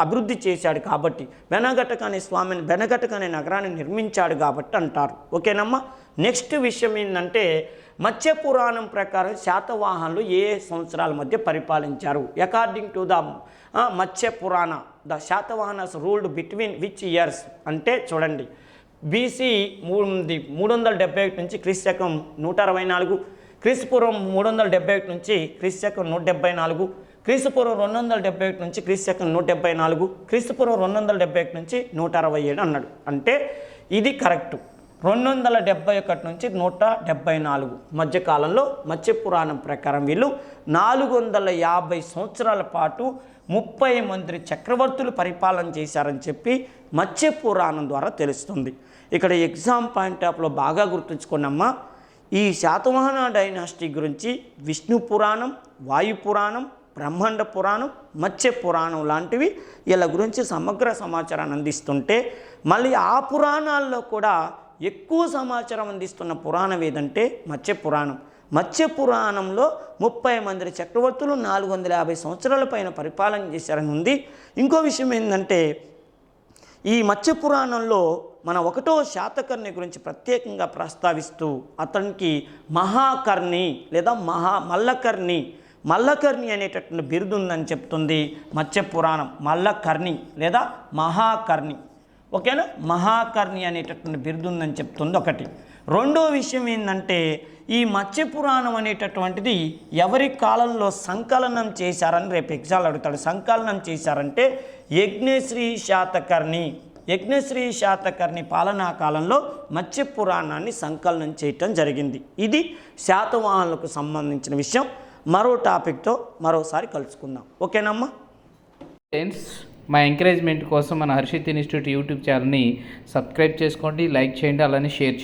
Speaker 1: అభివృద్ధి చేశాడు కాబట్టి, బెనగటక అనే స్వామిని, బెనగటక అనే నగరాన్ని నిర్మించాడు కాబట్టి అంటారు. ఓకేనమ్మా? నెక్స్ట్ విషయం ఏంటంటే మత్స్య పురాణం ప్రకారం శాతవాహనులు ఏ సంవత్సరాల మధ్య పరిపాలించారు? అకార్డింగ్ టు ద మత్స్య పురాణ, the Satavahanas ruled between which years అంటే చూడండి, బీసీ 371 నుంచి క్రీస్తకం 164, క్రీస్తుపూర్వం 371 నుంచి క్రీస్తకం 174, క్రీస్తుపూర్వం 271 నుంచి క్రీస్తకం 174, క్రీస్తుపూర్వం 271 నుంచి 167 అన్నాడు. అంటే ఇది కరెక్టు. 271 నుంచి 174 మధ్యకాలంలో మత్స్య పురాణం ప్రకారం వీళ్ళు 450 సంవత్సరాల పాటు 30 మంది చక్రవర్తులు పరిపాలన చేశారని చెప్పి మత్స్య పురాణం ద్వారా తెలుస్తుంది. ఇక్కడ ఎగ్జామ్ పాయింట్ ఆఫ్లో బాగా గుర్తుంచుకున్నమ్మా, ఈ శాతవాహన డైనాసిటీ గురించి విష్ణు పురాణం, వాయు పురాణం, బ్రహ్మాండ పురాణం, మత్స్య పురాణం లాంటివి వీళ్ళ గురించి సమగ్ర సమాచారాన్ని అందిస్తుంటే, మళ్ళీ ఆ పురాణాల్లో కూడా ఎక్కువ సమాచారం అందిస్తున్న పురాణం ఏదంటే మత్స్య పురాణం. మత్స్య పురాణంలో 30 మంది చక్రవర్తులు 450 సంవత్సరాల పైన పరిపాలన చేశారని ఉంది. ఇంకో విషయం ఏంటంటే ఈ మత్స్య పురాణంలో మన 1వ శాతకర్ణి గురించి ప్రత్యేకంగా ప్రస్తావిస్తూ అతనికి మహాకర్ణి లేదా మల్లకర్ణి అనేటటువంటి బిరుదు ఉందని చెప్తుంది మత్స్య పురాణం. మల్లకర్ణి లేదా మహాకర్ణి, ఓకేనా? మహాకర్ణి అనేటటువంటి బిరుదు ఉందని చెప్తుంది ఒకటి. రెండో విషయం ఏంటంటే ఈ మత్స్య పురాణం అనేటటువంటిది ఎవరి కాలంలో సంకలనం చేశారని రేపు ఎగ్జామ్ అడుగుతాడు. సంకలనం చేశారంటే యజ్ఞశ్రీ శాతకర్ణి పాలనా కాలంలో మత్స్య పురాణాన్ని సంకలనం చేయటం జరిగింది. ఇది శాతవాహనులకు సంబంధించిన విషయం. మరో టాపిక్తో మరోసారి కలుసుకుందాం. ఓకేనమ్మా?
Speaker 3: ఫ్రెండ్స్, మా ఎంకరేజ్మెంట్ కోసం మన హర్షిత్ ఇన్స్టిట్యూట్ యూట్యూబ్ ఛానల్ని సబ్స్క్రైబ్ చేసుకోండి, లైక్ చేయండి, అలానే షేర్ చేయండి.